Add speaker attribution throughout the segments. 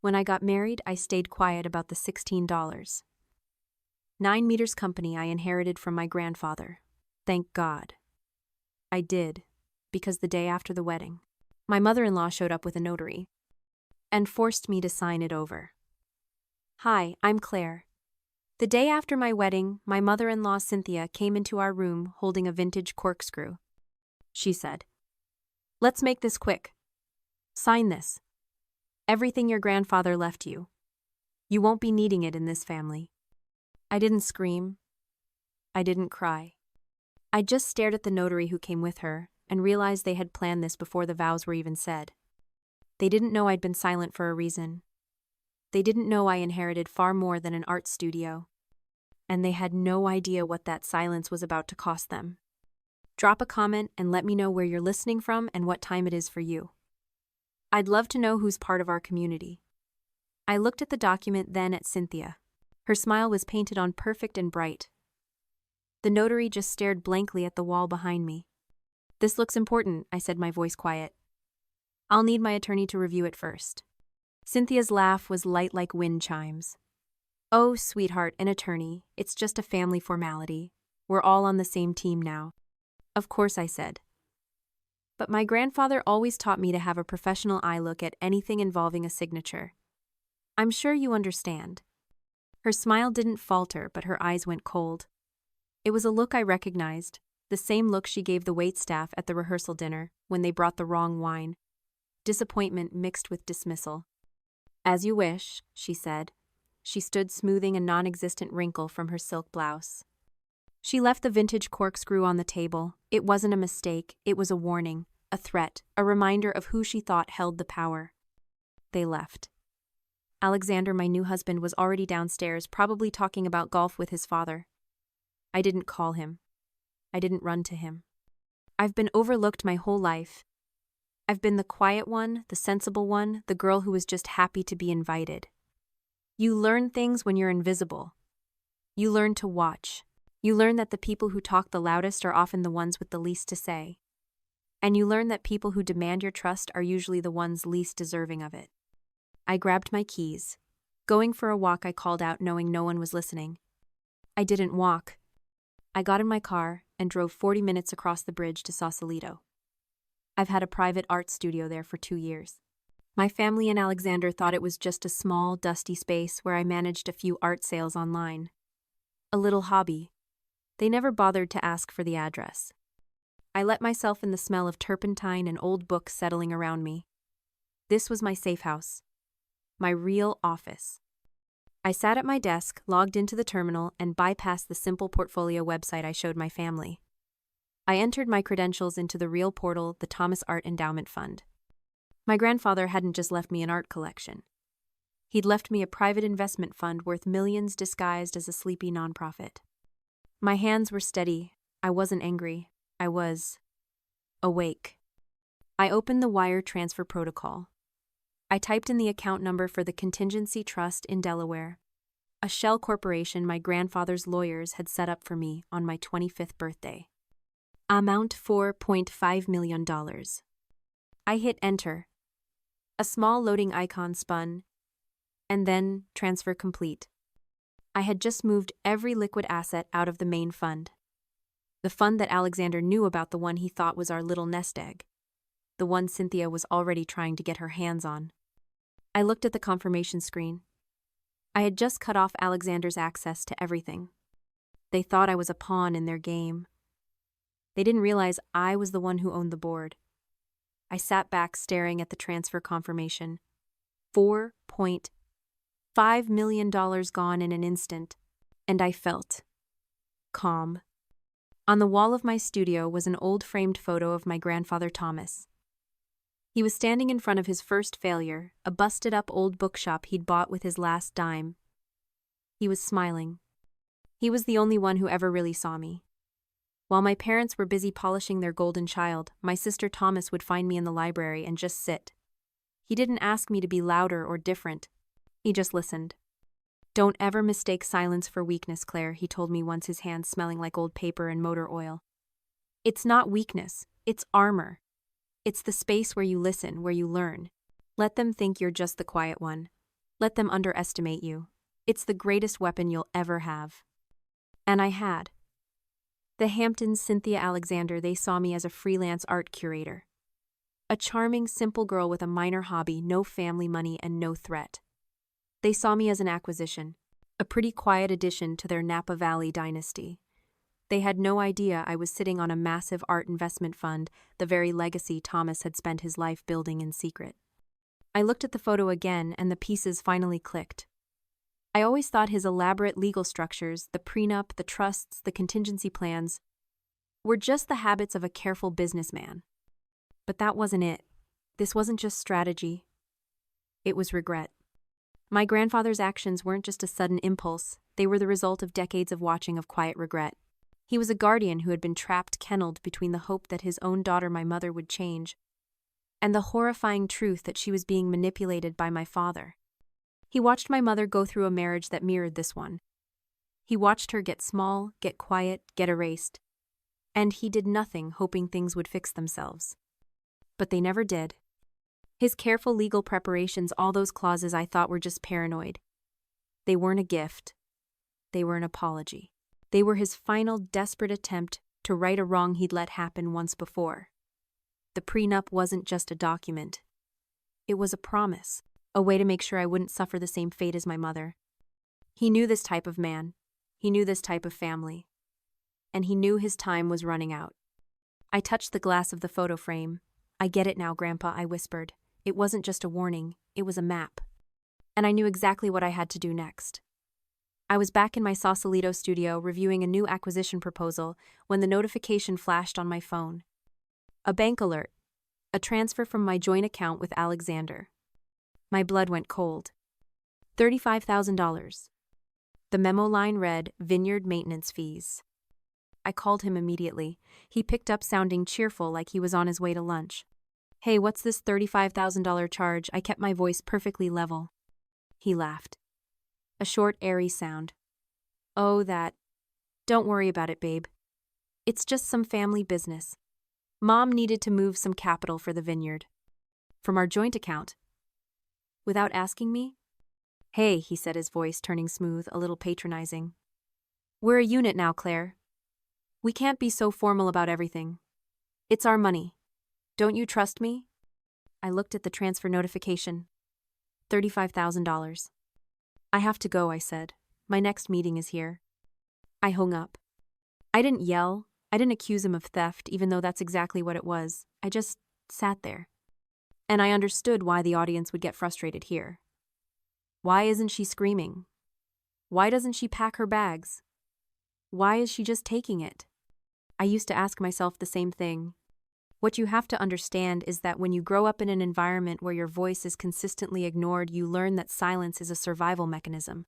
Speaker 1: When I got married, I stayed quiet about the $16. 9 meters company I inherited from my grandfather. Thank God. I did, because the day after the wedding, my mother-in-law showed up with a notary and forced me to sign it over. Hi, I'm Claire. The day after my wedding, my mother-in-law Cynthia came into our room holding a vintage corkscrew. She said, "Let's make this quick. Sign this. Everything your grandfather left you. You won't be needing it in this family." I didn't scream. I didn't cry. I just stared at the notary who came with her and realized they had planned this before the vows were even said. They didn't know I'd been silent for a reason. They didn't know I inherited far more than an art studio. And they had no idea what that silence was about to cost them. Drop a comment and let me know where you're listening from and what time it is for you. I'd love to know who's part of our community. I looked at the document, then at Cynthia. Her smile was painted on perfect and bright. The notary just stared blankly at the wall behind me. "This looks important," I said, my voice quiet. "I'll need my attorney to review it first." Cynthia's laugh was light like wind chimes. "Oh, sweetheart, an attorney. It's just a family formality. We're all on the same team now." "Of course," I said. "But my grandfather always taught me to have a professional eye look at anything involving a signature. I'm sure you understand." Her smile didn't falter, but her eyes went cold. It was a look I recognized, the same look she gave the waitstaff at the rehearsal dinner when they brought the wrong wine. Disappointment mixed with dismissal. "As you wish," she said. She stood smoothing a non-existent wrinkle from her silk blouse. She left the vintage corkscrew on the table. It wasn't a mistake, it was a warning, a threat, a reminder of who she thought held the power. They left. Alexander, my new husband, was already downstairs, probably talking about golf with his father. I didn't call him. I didn't run to him. I've been overlooked my whole life. I've been the quiet one, the sensible one, the girl who was just happy to be invited. You learn things when you're invisible. You learn to watch. You learn that the people who talk the loudest are often the ones with the least to say. And you learn that people who demand your trust are usually the ones least deserving of it. I grabbed my keys. Going for a walk, I called out, knowing no one was listening. I didn't walk. I got in my car and drove 40 minutes across the bridge to Sausalito. I've had a private art studio there for 2 years. My family and Alexander thought it was just a small, dusty space where I managed a few art sales online. A little hobby. They never bothered to ask for the address. I let myself in the smell of turpentine and old books settling around me. This was my safe house. My real office. I sat at my desk, logged into the terminal, and bypassed the simple portfolio website I showed my family. I entered my credentials into the real portal, the Thomas Art Endowment Fund. My grandfather hadn't just left me an art collection. He'd left me a private investment fund worth millions disguised as a sleepy nonprofit. My hands were steady. I wasn't angry. I was awake. I opened the wire transfer protocol. I typed in the account number for the Contingency Trust in Delaware, a shell corporation my grandfather's lawyers had set up for me on my 25th birthday. Amount $4.5 million. I hit enter. A small loading icon spun, and then transfer complete. I had just moved every liquid asset out of the main fund. The fund that Alexander knew about, the one he thought was our little nest egg. The one Cynthia was already trying to get her hands on. I looked at the confirmation screen. I had just cut off Alexander's access to everything. They thought I was a pawn in their game. They didn't realize I was the one who owned the board. I sat back staring at the transfer confirmation. $4.5 million gone in an instant, and I felt calm. On the wall of my studio was an old framed photo of my grandfather Thomas. He was standing in front of his first failure, a busted-up old bookshop he'd bought with his last dime. He was smiling. He was the only one who ever really saw me. While my parents were busy polishing their golden child, my sister Thomas would find me in the library and just sit. He didn't ask me to be louder or different. He just listened. "Don't ever mistake silence for weakness, Claire," he told me once, his hands smelling like old paper and motor oil. "It's not weakness, it's armor. It's the space where you listen, where you learn. Let them think you're just the quiet one. Let them underestimate you. It's the greatest weapon you'll ever have. And I had. The Hamptons' Cynthia Alexander, they saw me as a freelance art curator. A charming, simple girl with a minor hobby, no family money, and no threat. They saw me as an acquisition, a pretty quiet addition to their Napa Valley dynasty. They had no idea I was sitting on a massive art investment fund, the very legacy Thomas had spent his life building in secret. I looked at the photo again, and the pieces finally clicked. I always thought his elaborate legal structures, the prenup, the trusts, the contingency plans, were just the habits of a careful businessman. But that wasn't it. This wasn't just strategy. It was regret. My grandfather's actions weren't just a sudden impulse, they were the result of decades of watching of quiet regret. He was a guardian who had been trapped, kennelled between the hope that his own daughter, my mother, would change, and the horrifying truth that she was being manipulated by my father. He watched my mother go through a marriage that mirrored this one. He watched her get small, get quiet, get erased. And he did nothing, hoping things would fix themselves. But they never did. His careful legal preparations, all those clauses I thought were just paranoid. They weren't a gift. They were an apology. They were his final, desperate attempt to right a wrong he'd let happen once before. The prenup wasn't just a document. It was a promise, a way to make sure I wouldn't suffer the same fate as my mother. He knew this type of man. He knew this type of family. And he knew his time was running out. I touched the glass of the photo frame. "I get it now, Grandpa," I whispered. It wasn't just a warning, it was a map. And I knew exactly what I had to do next. I was back in my Sausalito studio reviewing a new acquisition proposal when the notification flashed on my phone. A bank alert. A transfer from my joint account with Alexander. My blood went cold. $35,000. The memo line read, "Vineyard maintenance fees." I called him immediately. He picked up sounding cheerful like he was on his way to lunch. "Hey, what's this $35,000 charge?" I kept my voice perfectly level. He laughed. A short, airy sound. "Oh, that. Don't worry about it, babe. It's just some family business. Mom needed to move some capital for the vineyard. From our joint account." "Without asking me?" "Hey," he said, his voice turning smooth, a little patronizing. "We're a unit now, Claire. We can't be so formal about everything. It's our money. Don't you trust me?" I looked at the transfer notification. $35,000. "I have to go," I said. "My next meeting is here." I hung up. I didn't yell. I didn't accuse him of theft, even though that's exactly what it was. I just sat there. And I understood why the audience would get frustrated here. Why isn't she screaming? Why doesn't she pack her bags? Why is she just taking it? I used to ask myself the same thing. What you have to understand is that when you grow up in an environment where your voice is consistently ignored, you learn that silence is a survival mechanism.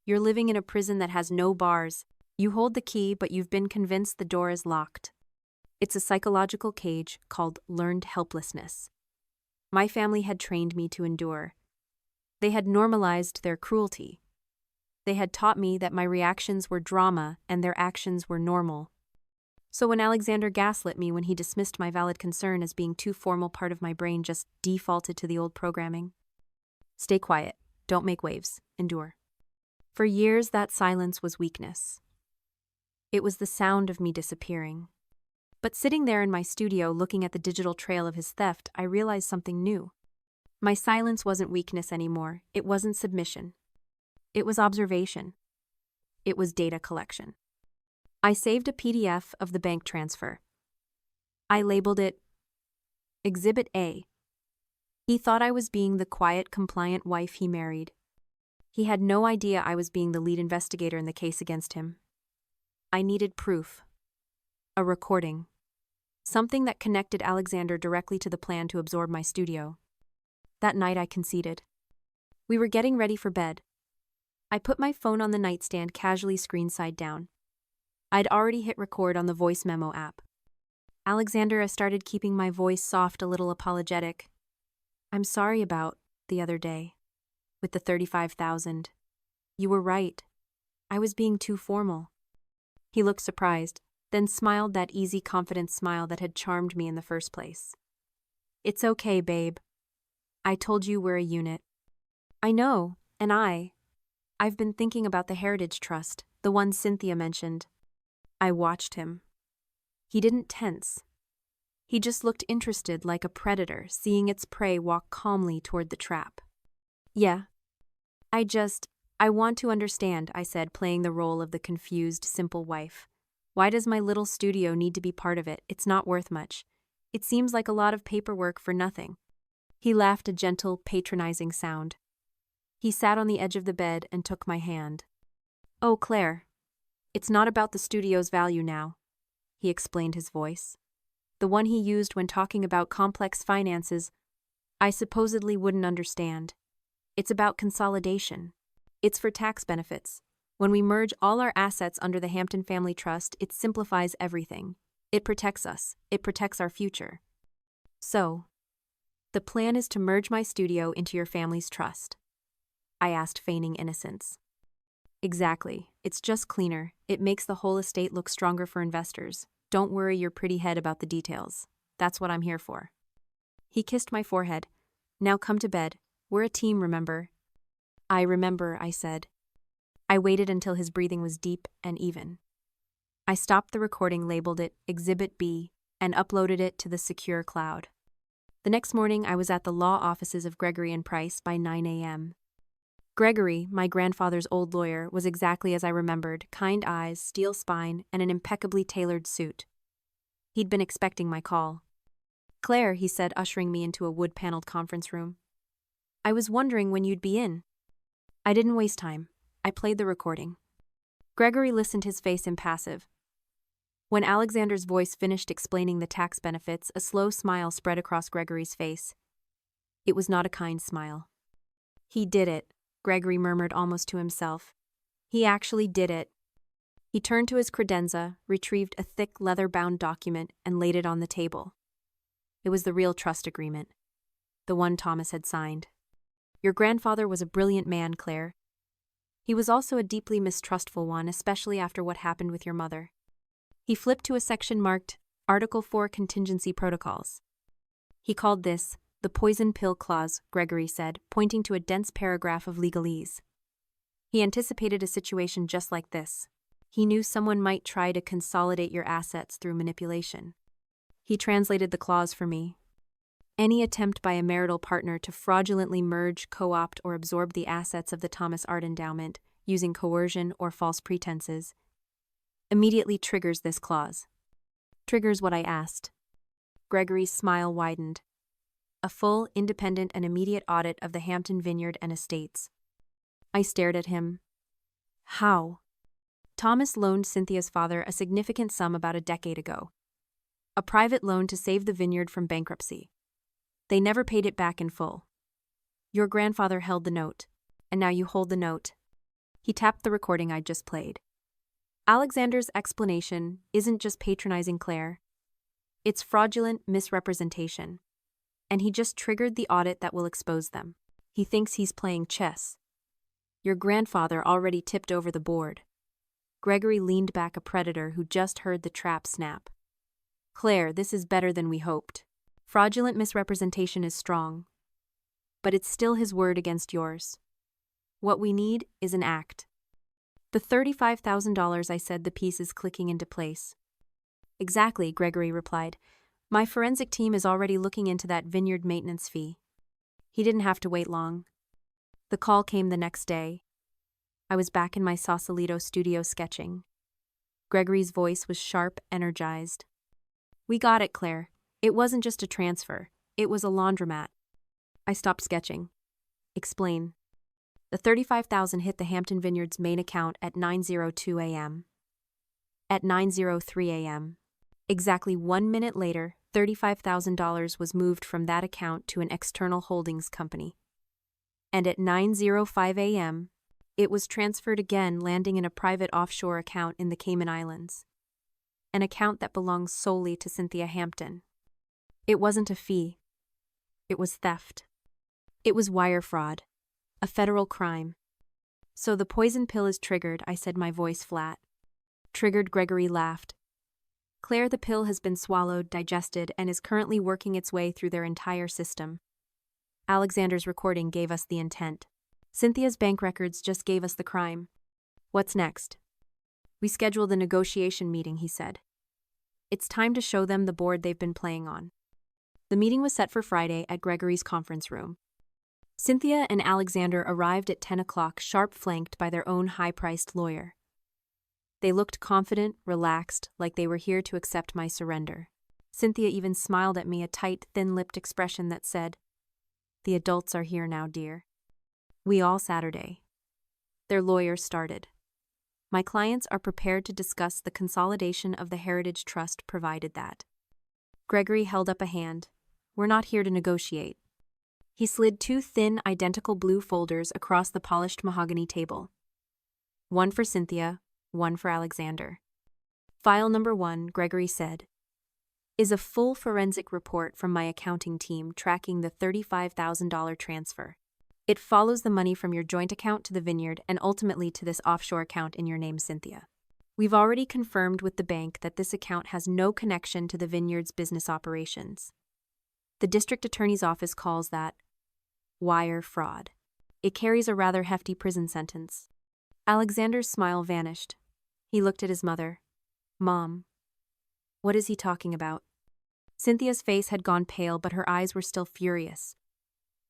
Speaker 1: You're living in a prison that has no bars. You hold the key, but you've been convinced the door is locked. It's a psychological cage called learned helplessness. My family had trained me to endure. They had normalized their cruelty. They had taught me that my reactions were drama and their actions were normal. So when Alexander gaslit me when he dismissed my valid concern as being too formal, part of my brain just defaulted to the old programming. Stay quiet. Don't make waves. Endure. For years, that silence was weakness. It was the sound of me disappearing. But sitting there in my studio looking at the digital trail of his theft, I realized something new. My silence wasn't weakness anymore. It wasn't submission. It was observation. It was data collection. I saved a PDF of the bank transfer. I labeled it Exhibit A. He thought I was being the quiet, compliant wife he married. He had no idea I was being the lead investigator in the case against him. I needed proof. A recording. Something that connected Alexander directly to the plan to absorb my studio. That night I conceded. We were getting ready for bed. I put my phone on the nightstand, casually screen side down. I'd already hit record on the voice memo app. "Alexander," I started, keeping my voice soft, a little apologetic. "I'm sorry about the other day. With the 35,000. You were right. I was being too formal." He looked surprised, then smiled, that easy, confident smile that had charmed me in the first place. "It's okay, babe. I told you we're a unit. I know, and I've been thinking about the Heritage Trust, the one Cynthia mentioned. I watched him. He didn't tense. He just looked interested like a predator seeing its prey walk calmly toward the trap. Yeah. I want to understand, I said, playing the role of the confused, simple wife. Why does my little studio need to be part of it? It's not worth much. It seems like a lot of paperwork for nothing. He laughed a gentle, patronizing sound. He sat on the edge of the bed and took my hand. Oh, Claire. It's not about the studio's value now, he explained, his voice. The one he used when talking about complex finances I supposedly wouldn't understand. It's about consolidation. It's for tax benefits. When we merge all our assets under the Hampton Family Trust, it simplifies everything. It protects us. It protects our future. So, the plan is to merge my studio into your family's trust? I asked, feigning innocence. Exactly. It's just cleaner. It makes the whole estate look stronger for investors. Don't worry your pretty head about the details. That's what I'm here for. He kissed my forehead. Now come to bed. We're a team, remember? I remember, I said. I waited until his breathing was deep and even. I stopped the recording, labeled it Exhibit B, and uploaded it to the secure cloud. The next morning, I was at the law offices of Gregory and Price by 9 a.m. Gregory, my grandfather's old lawyer, was exactly as I remembered, kind eyes, steel spine, and an impeccably tailored suit. He'd been expecting my call. Claire, he said, ushering me into a wood-paneled conference room. I was wondering when you'd be in. I didn't waste time. I played the recording. Gregory listened, his face impassive. When Alexander's voice finished explaining the tax benefits, a slow smile spread across Gregory's face. It was not a kind smile. He did it, Gregory murmured almost to himself. He actually did it. He turned to his credenza, retrieved a thick leather-bound document, and laid it on the table. It was the real trust agreement, the one Thomas had signed. Your grandfather was a brilliant man, Claire. He was also a deeply mistrustful one, especially after what happened with your mother. He flipped to a section marked Article 4 Contingency Protocols. He called this the poison pill clause, Gregory said, pointing to a dense paragraph of legalese. He anticipated a situation just like this. He knew someone might try to consolidate your assets through manipulation. He translated the clause for me. Any attempt by a marital partner to fraudulently merge, co-opt, or absorb the assets of the Thomas Art Endowment using coercion or false pretenses immediately triggers this clause. Triggers what I asked. Gregory's smile widened. A full, independent, and immediate audit of the Hampton Vineyard and estates. I stared at him. How? Thomas loaned Cynthia's father a significant sum about a decade ago. A private loan to save the vineyard from bankruptcy. They never paid it back in full. Your grandfather held the note, and now you hold the note. He tapped the recording I'd just played. Alexander's explanation isn't just patronizing Claire. It's fraudulent misrepresentation. And he just triggered the audit that will expose them. He thinks he's playing chess. Your grandfather already tipped over the board. Gregory leaned back, a predator who just heard the trap snap. Claire, this is better than we hoped. Fraudulent misrepresentation is strong, but it's still his word against yours. What we need is an act. The $35,000, I said, the pieces clicking into place. Exactly, Gregory replied. My forensic team is already looking into that vineyard maintenance fee. He didn't have to wait long. The call came the next day. I was back in my Sausalito studio sketching. Gregory's voice was sharp, energized. We got it, Claire. It wasn't just a transfer. It was a laundromat. I stopped sketching. Explain. The $35,000 hit the Hampton Vineyard's main account at 9:02 a.m. At 9:03 a.m. Exactly 1 minute later, $35,000 was moved from that account to an external holdings company. And at 9:05 a.m., it was transferred again, landing in a private offshore account in the Cayman Islands. An account that belongs solely to Cynthia Hampton. It wasn't a fee. It was theft. It was wire fraud. A federal crime. So the poison pill is triggered, I said, my voice flat. Triggered, Gregory laughed. Claire, the pill has been swallowed, digested, and is currently working its way through their entire system. Alexander's recording gave us the intent. Cynthia's bank records just gave us the crime. What's next? We scheduled a negotiation meeting, he said. It's time to show them the board they've been playing on. The meeting was set for Friday at Gregory's conference room. Cynthia and Alexander arrived at 10 o'clock, sharp flanked by their own high-priced lawyer. They looked confident, relaxed, like they were here to accept my surrender. Cynthia even smiled at me, a tight, thin-lipped expression that said, "The adults are here now, dear." We all Saturday. Their lawyer started. My clients are prepared to discuss the consolidation of the Heritage Trust provided that. Gregory held up a hand. We're not here to negotiate. He slid two thin, identical blue folders across the polished mahogany table. One for Cynthia, one for Alexander. File number 1, Gregory said, is a full forensic report from my accounting team tracking the $35,000 transfer. It follows the money from your joint account to the vineyard and ultimately to this offshore account in your name, Cynthia. We've already confirmed with the bank that this account has no connection to the vineyard's business operations. The district attorney's office calls that wire fraud. It carries a rather hefty prison sentence. Alexander's smile vanished. He looked at his mother. Mom, what is he talking about? Cynthia's face had gone pale, but her eyes were still furious.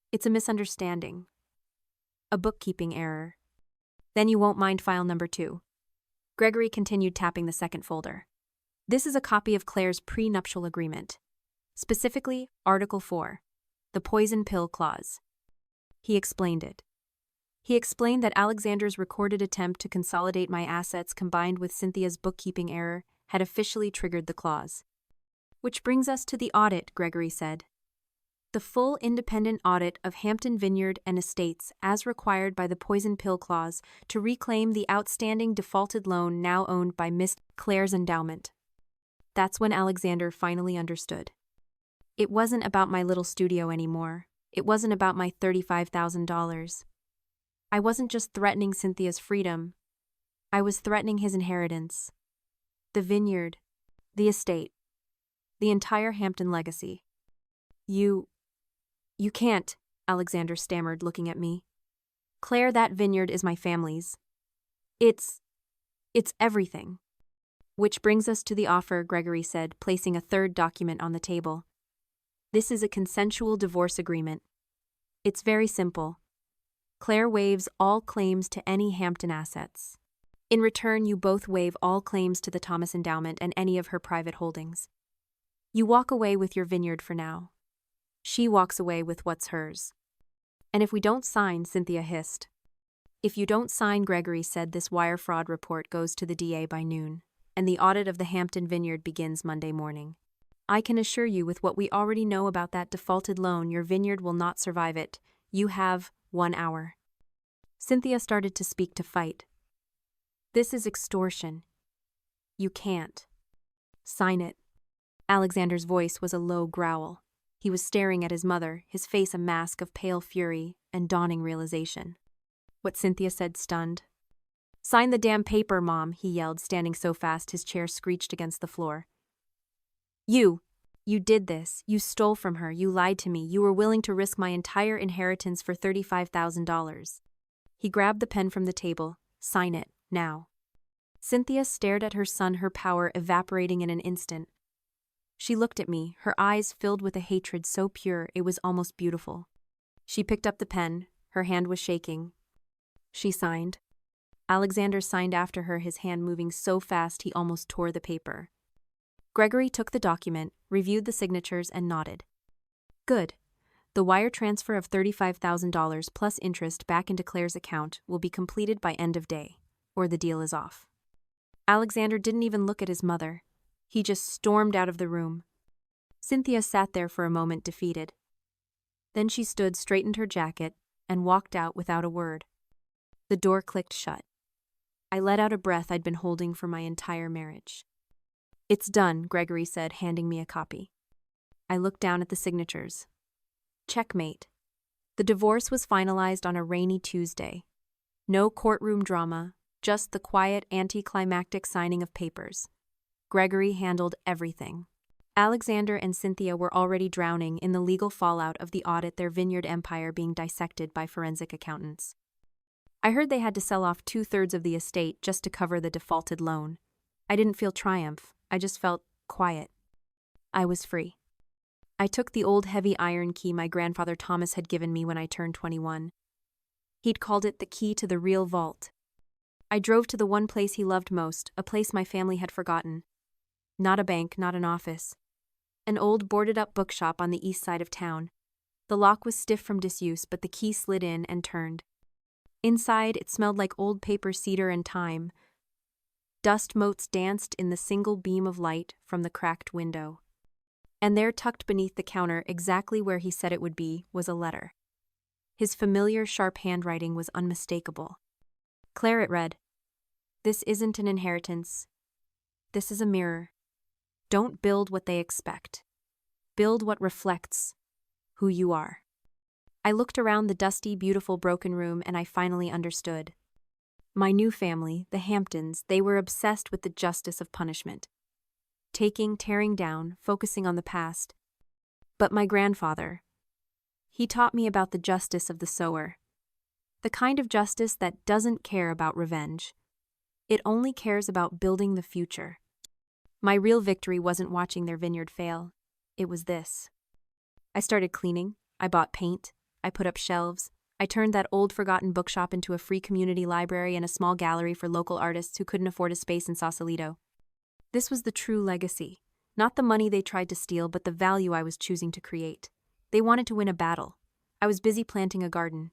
Speaker 1: It's a misunderstanding. A bookkeeping error. Then you won't mind file number 2. Gregory continued tapping the second folder. This is a copy of Claire's prenuptial agreement. Specifically, Article 4, the poison pill clause. He explained it. He explained that Alexander's recorded attempt to consolidate my assets combined with Cynthia's bookkeeping error had officially triggered the clause. Which brings us to the audit, Gregory said. The full independent audit of Hampton Vineyard and Estates as required by the poison pill clause to reclaim the outstanding defaulted loan now owned by Miss Claire's endowment. That's when Alexander finally understood. It wasn't about my little studio anymore. It wasn't about my $35,000. I wasn't just threatening Cynthia's freedom. I was threatening his inheritance. The vineyard, the estate, the entire Hampton legacy. You can't, Alexander stammered, looking at me. Claire, that vineyard is my family's. It's everything. Which brings us to the offer, Gregory said, placing a third document on the table. This is a consensual divorce agreement. It's very simple. Claire waives all claims to any Hampton assets. In return, you both waive all claims to the Thomas endowment and any of her private holdings. You walk away with your vineyard for now. She walks away with what's hers. And if we don't sign, Cynthia hissed. If you don't sign, Gregory said, this wire fraud report goes to the DA by noon, and the audit of the Hampton vineyard begins Monday morning. I can assure you, with what we already know about that defaulted loan, your vineyard will not survive it. You have 1 hour. Cynthia started to speak, to fight. This is extortion. You can't. Sign it. Alexander's voice was a low growl. He was staring at his mother, his face a mask of pale fury and dawning realization. What Cynthia said stunned. Sign the damn paper, Mom, he yelled, standing so fast his chair screeched against the floor. You did this. You stole from her. You lied to me. You were willing to risk my entire inheritance for $35,000. He grabbed the pen from the table. Sign it, now. Cynthia stared at her son, her power evaporating in an instant. She looked at me, her eyes filled with a hatred so pure it was almost beautiful. She picked up the pen. Her hand was shaking. She signed. Alexander signed after her, his hand moving so fast he almost tore the paper. Gregory took the document, reviewed the signatures, and nodded. Good. The wire transfer of $35,000 plus interest back into Claire's account will be completed by end of day, or the deal is off. Alexander didn't even look at his mother. He just stormed out of the room. Cynthia sat there for a moment, defeated. Then she stood, straightened her jacket, and walked out without a word. The door clicked shut. I let out a breath I'd been holding for my entire marriage. It's done, Gregory said, handing me a copy. I looked down at the signatures. Checkmate. The divorce was finalized on a rainy Tuesday. No courtroom drama, just the quiet, anticlimactic signing of papers. Gregory handled everything. Alexander and Cynthia were already drowning in the legal fallout of the audit, their vineyard empire being dissected by forensic accountants. I heard they had to sell off 2/3 of the estate just to cover the defaulted loan. I didn't feel triumph, I just felt quiet. I was free. I took the old heavy iron key my grandfather Thomas had given me when I turned 21. He'd called it the key to the real vault. I drove to the one place he loved most, a place my family had forgotten. Not a bank, not an office. An old boarded-up bookshop on the east side of town. The lock was stiff from disuse, but the key slid in and turned. Inside, it smelled like old paper, cedar, and thyme. Dust motes danced in the single beam of light from the cracked window. And there, tucked beneath the counter, exactly where he said it would be, was a letter. His familiar, sharp handwriting was unmistakable. Claire, it read, "This isn't an inheritance. This is a mirror. Don't build what they expect. Build what reflects who you are." I looked around the dusty, beautiful, broken room and I finally understood. My new family, the Hamptons, they were obsessed with the justice of punishment. Taking, tearing down, focusing on the past. But my grandfather, he taught me about the justice of the sower. The kind of justice that doesn't care about revenge. It only cares about building the future. My real victory wasn't watching their vineyard fail. It was this. I started cleaning. I bought paint. I put up shelves. I turned that old forgotten bookshop into a free community library and a small gallery for local artists who couldn't afford a space in Sausalito. This was the true legacy. Not the money they tried to steal, but the value I was choosing to create. They wanted to win a battle. I was busy planting a garden.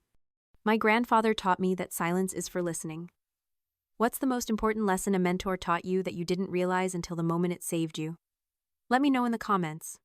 Speaker 1: My grandfather taught me that silence is for listening. What's the most important lesson a mentor taught you that you didn't realize until the moment it saved you? Let me know in the comments.